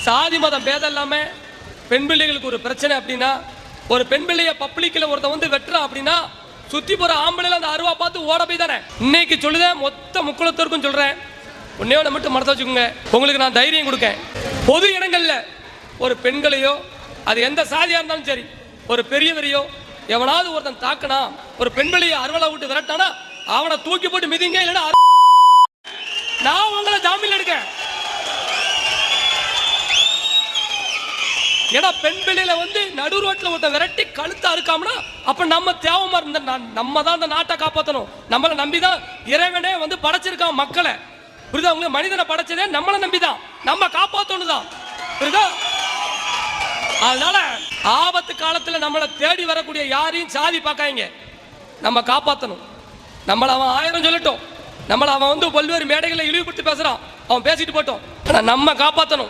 சாதி மதம் பேதம் இல்லாம பெண் பிள்ளைகளுக்கு ஒரு பிரச்சனை அப்படின்னா, ஒரு பெண் பிள்ளைய பப்ளிக்ல ஒருத்த வந்து வெட்டுறான் அப்படின்னா சுத்தி போற ஆம்பளைல அந்த அருவா பார்த்து ஓட போய் தானே. இன்னைக்கு சொல்லுதேன், மொத்த முக்குளத்திற்கும் சொல்றேன், ஒன்னே ஒன்று மட்டும் மனசை வச்சுக்கோங்க. உங்களுக்கு நான் தைரியம் கொடுக்கேன். பொது இடங்கள்ல ஒரு பெண்களையோ, அது எந்த சாதியா இருந்தாலும் சரி, ஒரு பெரியவரையோ எவனாவது ஒருத்தன் தாக்குனா, ஒரு பெண் பிள்ளைய அருவலா விட்டு விரட்டானா அவனை தூக்கி போட்டு மிதிங்க, இல்லைன்னா நான் உங்களை ஜாமீன் எடுக்கேன். ஏன்னா பெண் பிள்ளையில வந்து நடு ரோட்ல ஒருத்த விரட்டி கழுத்தா இருக்காமனா அப்ப நம்ம தேவமா இருந்த நம்ம தான் அந்த நாட்டை காப்பாற்றணும். நம்மளை நம்பிதான் இறைவனே வந்து படைச்சிருக்கான் மக்களை. புரியுதா உங்களுக்கு? மனிதனை படைச்சதே நம்மளை நம்பிதான், நம்ம காப்பாற்றணும் தான். புரியுதா? அதனால ஆபத்து காலத்துல நம்மளை தேடி வரக்கூடிய யாரையும் சாதி பார்க்காங்க, நம்ம காப்பாற்றணும். நம்மளை அவன் 1000 சொல்லட்டும், நம்மளை அவன் வந்து பல்வேறு மேடைகளை இழிவுபடுத்தி பேசுறான், அவன் பேசிட்டு போட்டோம், நம்ம காப்பாற்றணும்.